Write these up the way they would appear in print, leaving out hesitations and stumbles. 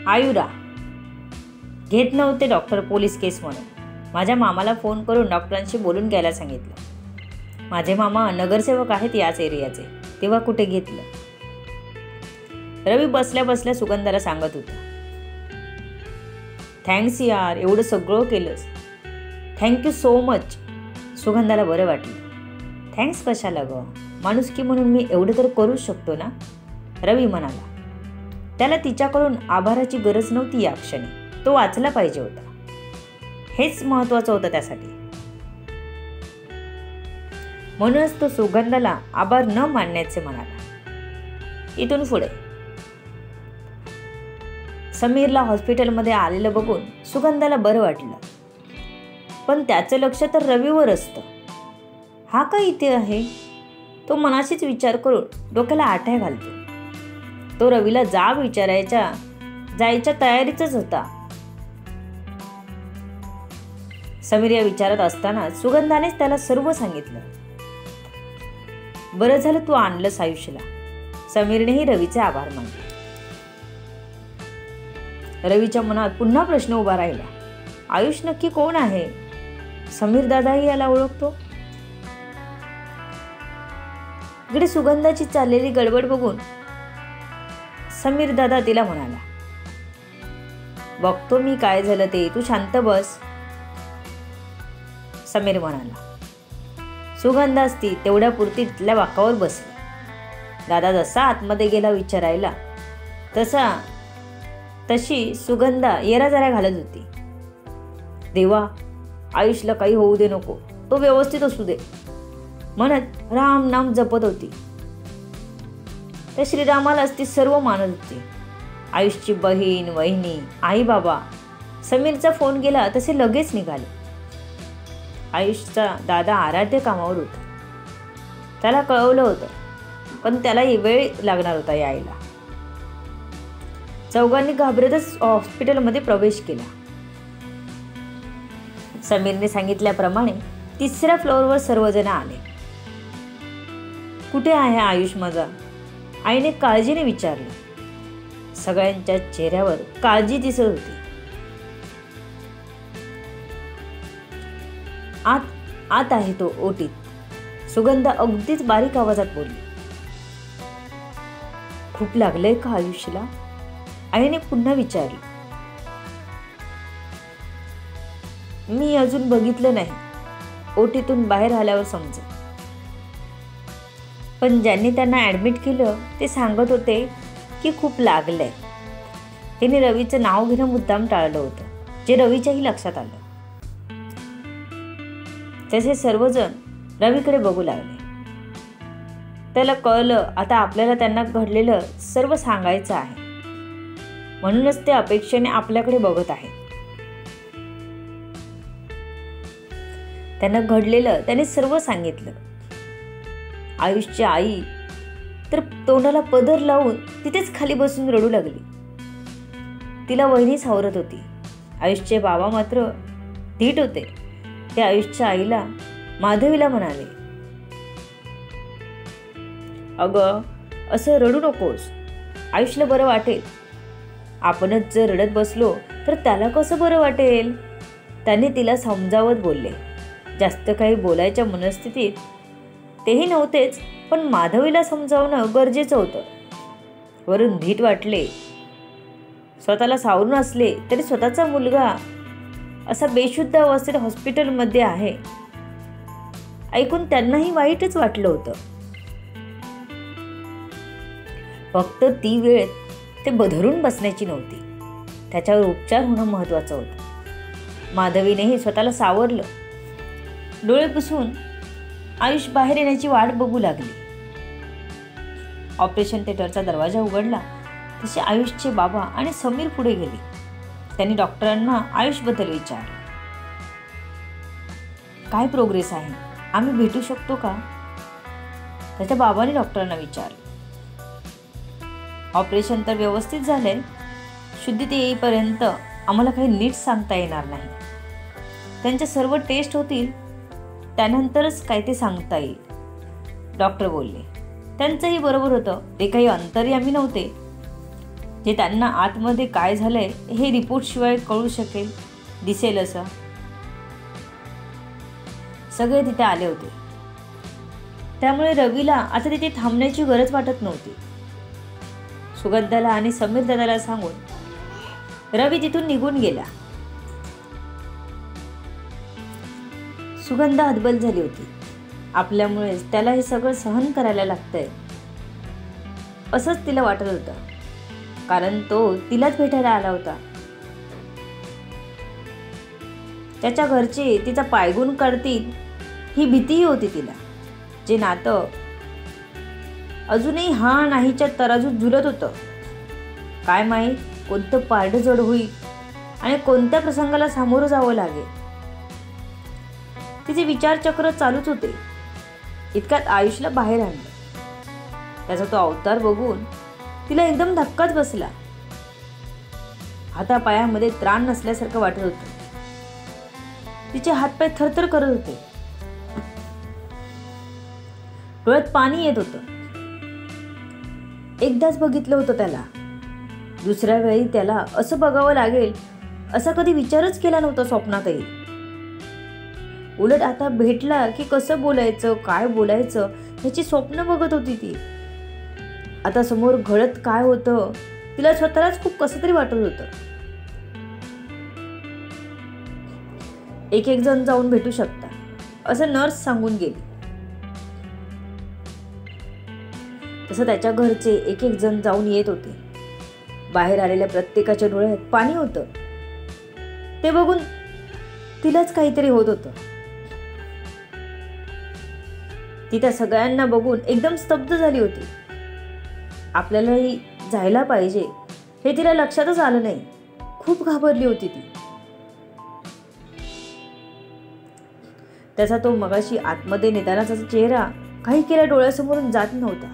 आयुरा घेत नव्हते doctor police केस म्हणून. माझ्या मामाला फोन करून डॉक्टरांशी बोलून घ्यायला सांगितलं. माझे मामा नगरसेवक आहेत याच एरियाचे. तेव्हा कुठे घेतलं. रवी बसल्या बसल्या सुगंधाला सांगत होता, थँक्स यार, एवढं सगळं केलंस. Thank you so much. सुगंधाला बरं वाटलं. थँक्स कशाला गं, माणुसकी म्हणून मी एवढं तर करूच शकतो ना, रवी म्हणाला. त्याला तिच्याकडून आभाराची गरज नव्हती या क्षणी. तो वाचला पाहिजे होता, हेच महत्वाचं होतं त्यासाठी. म्हणूनच तो सुगंधाला आभार न मानण्याचे म्हणाला. इथून पुढे समीरला हॉस्पिटलमध्ये आलेलं बघून सुगंधाला बरं वाटलं. पण त्याचं लक्ष तर रवीवर असतं. हा का इथे आहे, तो मनाशीच विचार करून डोक्याला आठ्या घालतो. तो रवीला जाब जायच्या तयारीतच होता. समीर या विचारात असताना सुगंधानेच त्याला सर्व सांगितलं. बरं झालं तू आणलंस आयुष्यला. समीरनेही रवीचे आभार मानले. रवीच्या मनात पुन्हा प्रश्न उभा राहिला. आयुष नक्की कोण आहे? समीर दादाही याला ओळखतो? इकडे सुगंधाची चाललेली गडबड बघून समीर दादा तिला म्हणाला, बघतो मी काय झालं ते, तू शांत बस. समीर म्हणाला. सुगंधा असती तेवढ्या पुरती तिथल्या वाकावर बसली. दादा जसा आतमध्ये गेला विचारायला तशी सुगंधा येरा जरा घालत होती. देवा, आयुषला काही होऊ दे नको, तो व्यवस्थित असू दे म्हणत राम नाम जपत होती. त्या श्रीरामालाच ती सर्व मानत होती. आयुषची बहीण, वहिनी, आई बाबा. समीरचा फोन गेला तसे लगेच निघाले. आयुषचा दादा आराध्य कामावर होता. त्याला कळवलं होतं, पण त्याला वेळ लागणार होता यायला. चौघांनी घाबरतच हॉस्पिटलमध्ये प्रवेश केला. समीरने सांगितल्याप्रमाणे 3ऱ्या फ्लोअरवर सर्वजण आले. कुठे आहे आयुष माझा? आईने काळजीने विचारले. सगळ्यांच्या चेहऱ्यावर काळजी दिसत होती. आत आहे तो ओटीत. सुगंधा अगदीच बारीक आवाजात बोलली. खूप लागलंय का आयुषला? आईने पुन्हा विचारले. मी अजून बघितलं नाही, ओटीतून बाहेर आल्यावर समजेल. पण ज्यांनी त्यांना ऍडमिट केलं ते सांगत होते की खूप लागलंय. तिने रवीचं नाव घेणं मुद्दाम टाळलं होतं, जे रवीच्याही लक्षात आलं. तसे सर्वजण रवीकडे बघू लागले. त्याला कळलं आता आपल्याला त्यांना घडलेलं सर्व सांगायचं आहे. म्हणूनच ते अपेक्षेने आपल्याकडे बघत आहेत. त्यांना घडलेलं त्याने सर्व सांगितलं. आयुषची आई तर तोंडाला पदर लावून तिथेच खाली बसून रडू लागली. तिला वहिनी सावरत होती. आयुषचे बाबा मात्र धीट होते. ते आयुषच्या आईला, माधवीला म्हणाले, अगं असं रडू नकोस, आयुषला बरं वाटेल. आपणच जर रडत बसलो तर त्याला कसं बरं वाटेल? त्यांनी तिला समजावत बोलले. जास्त काही बोलायच्या मनस्थितीत तेही नव्हतेच, पण माधवीला समजावणं गरजेचं होतं. वरून धीट वाटले. स्वतःला सावरून असले तरी स्वतःचा मुलगा असा बेशुद्ध अवस्थेत हॉस्पिटलमध्ये आहे ऐकून त्यांनाही वाईटच वाटलं होतं. फक्त ती वेळ ते बधरून बसण्याची नव्हती, त्याच्यावर उपचार होणं महत्वाचं होतं. माधवीनेही स्वतःला सावरलं. डोळे पुसून आयुष बाहेर येण्याची वाट बघू लागली. ऑपरेशन थिएटरचा दरवाजा उघडला तसे आयुषचे बाबा आणि समीर पुढे गेले. त्यांनी डॉक्टरांना आयुषबद्दल विचारलं. काय प्रोग्रेस आहे, आम्ही भेटू शकतो का? त्याच्या बाबांनी डॉक्टरांना विचारलं. ऑपरेशन तर व्यवस्थित झालंय, शुद्धीत येईपर्यंत आम्हाला काही नीट सांगता येणार नाही. त्यांच्या सर्व टेस्ट होतील त्यानंतरच काय ते सांगता येईल, डॉक्टर बोलले. त्यांचंही बरोबर होतं, ते काही अंतर्यामी नव्हते. जे त्यांना आतमध्ये काय झालंय हे रिपोर्ट शिवाय कळू शकेल, दिसेल असं. सगळे तिथे आले होते, त्यामुळे रवीला आता तिथे थांबण्याची गरज वाटत नव्हती. सुगंधाला आणि समीर दादाला सांगून रवी तिथून निघून गेला. सुगंधा हतबल झाली होती. आपल्यामुळेच त्याला हे सगळं सहन करायला लागतंय असंच तिला वाटत होतं, कारण तो तिलाच भेटायला आला होता. त्याच्या घरचे तिचा पायगुण काढतील ही भीतीही होती तिला. जे नातं अजूनही हा नाहीच्या तराजूत झुलत होतं. काय माहीत कोणतं पारडं जड होईल आणि कोणत्या प्रसंगाला सामोरं जावं लागेल. तिचे विचारचक्र चालूच होते. इतक्यात आयुषला बाहेर आणलं. त्याचा तो अवतार बघून तिला एकदम धक्काच बसला. हातापायामध्ये त्राण नसल्यासारखं वाटत होतं. तिचे हातपाय थरथर करत होते. डोळ्यात पाणी येत होतं. एकदाच बघितलं होतं त्याला. दुसऱ्या वेळी त्याला असं बघावं लागेल असा कधी विचारच केला नव्हता स्वप्नातही. उलट आता भेटला की कसं बोलायचं, काय बोलायचं ह्याची स्वप्न बघत होती ती. आता समोर घडत काय होतं तिला स्वतःलाच खूप कसं तरी वाटत होतं. एक एक जण जाऊन भेटू शकता असं नर्स सांगून गेली. तसं त्याच्या घरचे एक एक जण जाऊन येत होते. बाहेर आलेल्या प्रत्येकाच्या डोळ्यात पाणी होतं. ते बघून तिलाच काहीतरी होत होतं. ती त्या सगळ्यांना बघून एकदम स्तब्ध झाली होती. आपल्यालाही जायला पाहिजे हे तिला लक्षातच आलं नाही. खूप घाबरली होती ती. त्याचा तो मगाशी आतमध्ये नेतानाचा चेहरा काही केल्या डोळ्यासमोरून जात नव्हता.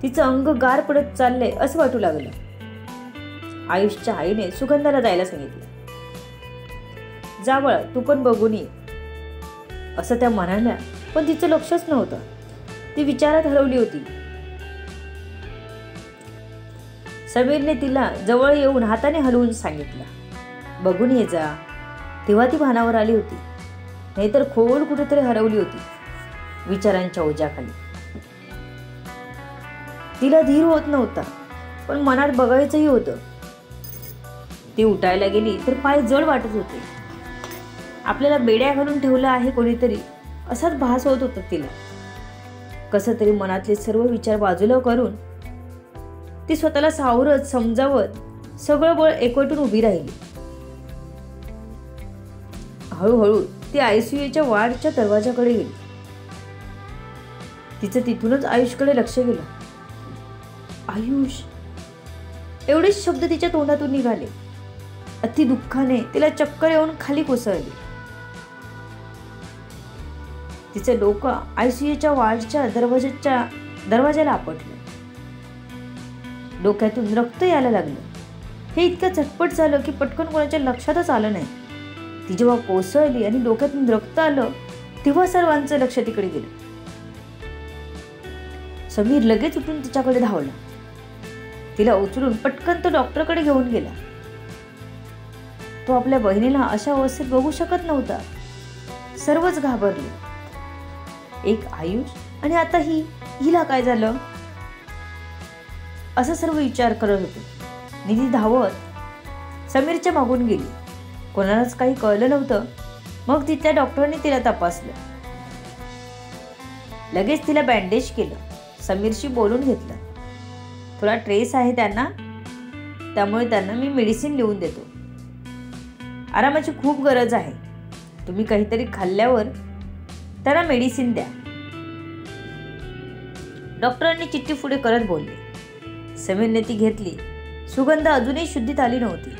तिचं अंग गार पडत चाललंय असं वाटू लागलं. आयुषच्या आईने सुगंधाला जायला सांगितलं. जावळ तू पण बघून ये असं त्या म्हणाल्या, पण तिचं लक्षच नव्हतं. ती विचारात हरवली होती. समीरने तिला जवळ येऊन हाताने हलवून सांगितलं, बघून ये जा. तेव्हा ती भानावर आली होती, नाहीतर खोल कुठेतरी हरवली होती विचारांच्या ओझ्याखाली. तिला धीर होत नव्हता, पण मनात बघायचंही होतं. ती उठायला गेली तर पाय जड वाटत होते. आपल्याला बेड्या घालून ठेवलं आहे कोणीतरी असाच भास होत होता तिला. कसं तरी मनातले सर्व विचार बाजूला करून ती स्वतःला सावरत समजावत सगळं बळ एकवटून उभी राहिली. हळूहळू ती आयसीयूच्या वार्डच्या दरवाजाकडे गेली. तिचं तिथूनच आयुषकडे लक्ष गेलं. आयुष एवढेच शब्द तिच्या तोंडातून निघाले. अति दुःखाने तिला चक्कर येऊन खाली कोसळली. तिचं डोकं आयसीयूच्या वार्डच्या दरवाजाला आपटलं. डोक्यातून रक्त यायला लागलं. हे इतकं झटपट झालं की पटकन कोणाच्या लक्षातच आलं नाही. ती जेव्हा कोसळली आणि डोक्यातून रक्त आलं तेव्हा सर्वांचं लक्ष तिकडे गेलं. समीर लगेच उठून तिच्याकडे धावला. तिला उचलून पटकन तो डॉक्टरकडे घेऊन गेला. तो आपल्या बहिणीला अशा अवस्थेत बघू शकत नव्हता. सर्वच घाबरले. एक आयुष आणि आता हिला काय झालं असं सर्व विचार करत होते. निधी धावत समीरच्या मागून गेली. कोणालाच काही कळलं नव्हतं. मग तिथल्या डॉक्टरांनी तिला तपासलं. लगेच तिला बँडेज केलं. समीरशी बोलून घेतलं. थोडा ट्रेस आहे त्यांना, त्यामुळे त्यांना मी मेडिसिन लिहून देतो. आरामाची खूप गरज आहे. तुम्ही काहीतरी खाल्ल्यावर त्यांना मेडिसिन द्या. डॉक्टरांनी चिठ्ठी पुढे करत बोलले. समीरने ती घेतली. सुगंध अजूनही शुद्धीत आली नव्हती.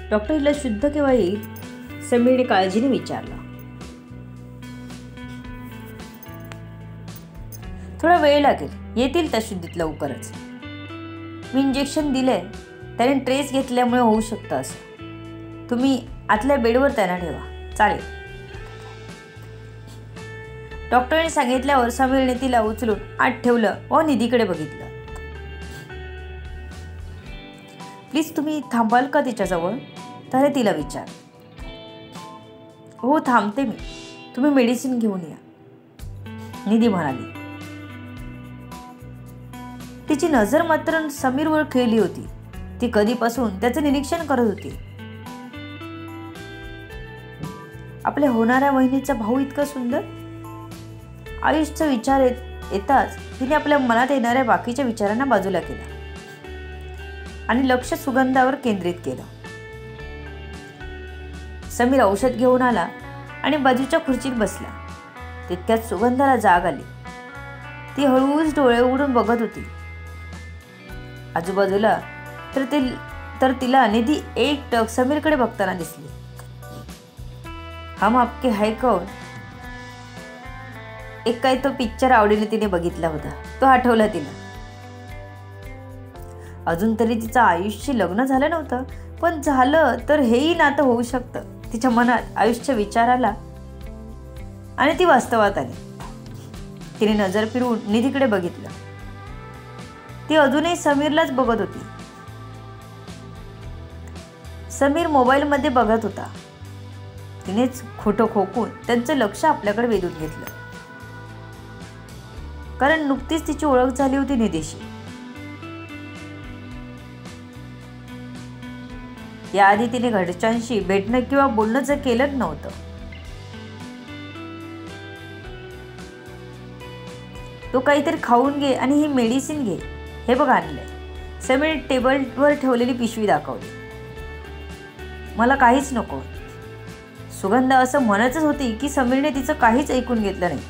डॉक्टर हिला शुद्ध केव्हा येईल? समीरने काळजीने विचारलं. थोडा वेळ लागेल, येतील त्या शुद्धीत लवकरच. मी इंजेक्शन दिलंय, त्याने ट्रेस घेतल्यामुळे होऊ शकतं असं. तुम्ही आतल्या बेडवर त्यांना ठेवा. चालेल. डॉक्टरांनी सांगितल्यावर समीरने तिला उचलून आत ठेवलं व निधीकडे बघितलं. प्लीज तुम्ही थांबाल का तिच्याजवळ, त्याने तिला विचार. हो थांबते मी, तुम्ही मेडिसिन घेऊन या, निधी म्हणाली. तिची नजर मात्र समीरवर खेळली होती. ती कधीपासून त्याचे निरीक्षण करत होती. आपल्या होणाऱ्या वहिनीचा भाऊ इतका सुंदर. आयुषचा विचार येताच तिने आपल्या मनात येणाऱ्या बाकीच्या विचारांना बाजूला केला आणि लक्ष सुगंधावर केंद्रित केलं. समीर औषध घेऊन आला आणि बाजूच्या खुर्चीत बसला. तितक्यात सुगंधाला जाग आली. ती हळूच डोळे उघडून बघत होती. आजूबाजूला तर तिला निधी एकटक समीरकडे बघताना दिसली. हम आपके है कौन, एक काय तो पिक्चर आवडीने तिने बघितला होता, तो आठवला तिला. अजून तरी तिचं आयुषशी लग्न झालं नव्हतं, पण झालं तर हेही नातं होऊ शकतं. तिच्या मनात आयुषच्या विचार आला आणि ती वास्तवात आली. तिने नजर फिरवून निधीकडे बघितलं. ती अजूनही समीरलाच बघत होती. समीर मोबाईलमध्ये बघत होता. तिनेच खोटं खोकून त्यांचं लक्ष आपल्याकडे वेधून घेतलं, कारण नुकतीच तिची ओळख झाली होती निधीशी. याआधी तिने घरच्यांशी भेटणं किंवा बोलणं जर केलं नव्हतं. तो काहीतरी खाऊन घे आणि ही मेडिसिन घे, हे बघ आणलंय. समीर टेबलवर ठेवलेली पिशवी दाखवली. मला काहीच नको. सुगंधा असं म्हणतच होती की समीरने तिचं काहीच ऐकून घेतलं नाही.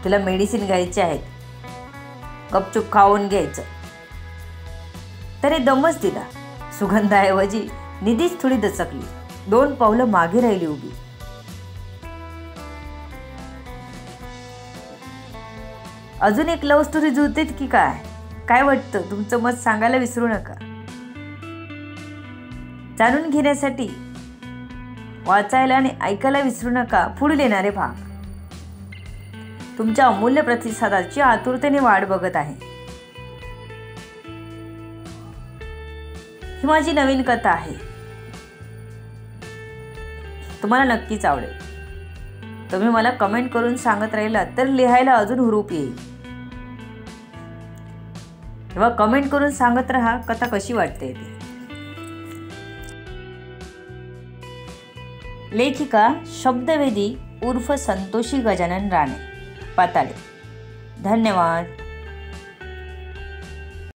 तुला मेडिसिन घ्यायचे आहेत, गपचूप खाऊन घ्यायचं. त्याने दमच दिला. सुगंधाऐवजी निधीच थोडी दचकली. 2 पावलं मागे राहिली उभी. अजून एक लव्ह स्टोरी जुळतेत की काय वाटतं? तुमचं मत सांगायला विसरू नका. जाणून घेण्यासाठी वाचायला आणि ऐकायला विसरू नका पुढील येणारे भाग. तुमच्या अमूल्य प्रतिसादाची आतुरतेने वाट बघत आहे. ही माझी नवीन कथा आहे, तुम्हाला नक्कीच आवडेल. तुम्ही मला कमेंट करून सांगत राहिलात तर लिहायला अजून हुरूप येईल. तेव्हा कमेंट करून सांगत राहा कथा कशी वाटते ती. लेखिका शब्दवेदी उर्फ संतोषी गजानन राणे, पाताळे. धन्यवाद.